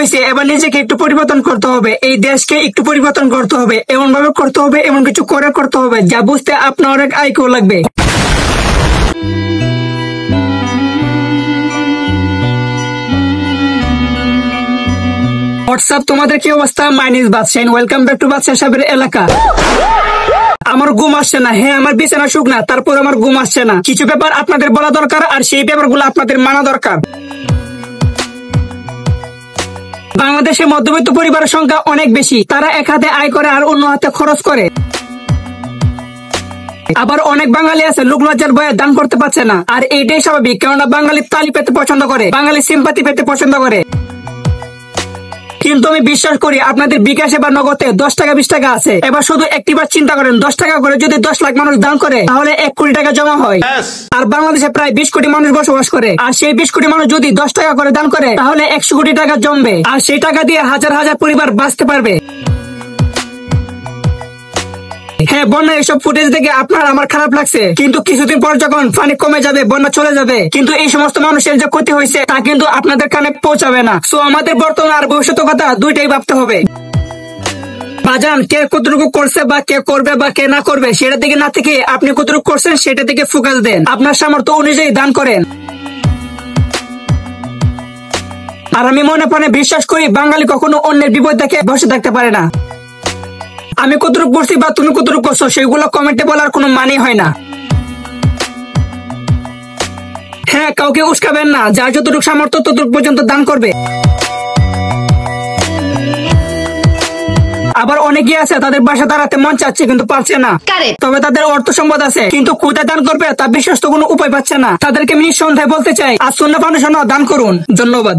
হয়েছে, এবার নিজেকে একটু পরিবর্তন করতে হবে, এই দেশকে একটু পরিবর্তন করতে হবে, এমন ভাবে করতে হবে, এমন কিছু করে করতে হবে যা বুঝতে আপনার অনেক আইকিউ লাগবে। হোয়াটসঅ্যাপ, তোমাদের কি অবস্থা? মাই নেম ইজ বাদশাহ, ওয়েলকাম ব্যাক টু বাদশাহ সাহেবের এলাকা। আমার ঘুম আসছে না, হ্যাঁ আমার বিছানা শুকনা, তারপর আমার ঘুম আসছে না। কিছু ব্যাপার আপনাদের বলা দরকার, আর সেই ব্যাপারগুলো আপনাদের মানা দরকার। বাংলাদেশে মধ্যবিত্ত পরিবারের সংখ্যা অনেক বেশি, তারা এক হাতে আয় করে আর অন্য হাতে খরচ করে। আবার অনেক বাঙালি আছে লোক লজ্জার ভয়ে দান করতে পারছে না, আর এইটাই স্বাভাবিক, কেননা বাঙালি তালি পেতে পছন্দ করে, বাঙালি সিম্পাতি পেতে পছন্দ করে। কিন্তু আমি বিশ্বাস করি আপনাদের বিকাশে বা নগদে 10 টাকা 20 টাকা আছে। এবার শুধু একটিবার চিন্তা করেন, 10 টাকা করে যদি 10 লাখ মানুষ দান করে তাহলে 1 কোটি টাকা জমা হয়। আর বাংলাদেশে প্রায় 20 কোটি মানুষ বসবাস করে, আর সেই 20 কোটি মানুষ যদি 10 টাকা করে দান করে তাহলে 100 কোটি টাকা জমবে, আর সেই টাকা দিয়ে হাজার হাজার পরিবার বাঁচতে পারবে। হ্যাঁ, বন্যা এসব ফুটেজ দেখে আপনার আমার খারাপ লাগছে, কিন্তু কিছুদিন পর যখন পানি কমে যাবে, বন্যা চলে যাবে, কিন্তু এই সমস্ত মানুষের যে ক্ষতি হয়েছে তা কিন্তু আপনাদের কানে পৌঁছাবে না। সো আমাদের বর্তমান আর ভবিষ্যতের কথা দুইটাই ভাবতে হবে। বাজান, কে কতটুকু করছে বা কে করবে বা কে না করবে সেটা থেকে না থেকে আপনি কতটুকু করছেন সেটা থেকে ফোকাস দেন, আপনার সামর্থ্য অনুযায়ী দান করেন। আর আমি মনে প্রাণে বিশ্বাস করি বাঙালি কখনো অন্যের বিপদ দেখে বসে থাকতে পারে না। আমি কতটুকু করছি বা তুমি কতটুকু করছো সেগুলো কমেন্টে বলার কোনো মানে হয় না। হ্যাঁ, কাউকে উস্কাবেন না, যার যতটুকু সামর্থ্য ততটুকু পর্যন্ত দান করবে। আবার অনেকে আছে তাদের বাসা দাঁড়াতে মন চাচ্ছে কিন্তু পারছে না, তবে তাদের অর্থ সম্পদ আছে, কিন্তু কোথায় দান করবে তা বিশ্বস্ত কোনো উপায় পাচ্ছে না। তাদেরকে আমি নিঃসন্দেহে বলতে চাই, আর সুন্নাহ ফাউন্ডেশনও দান করুন। ধন্যবাদ।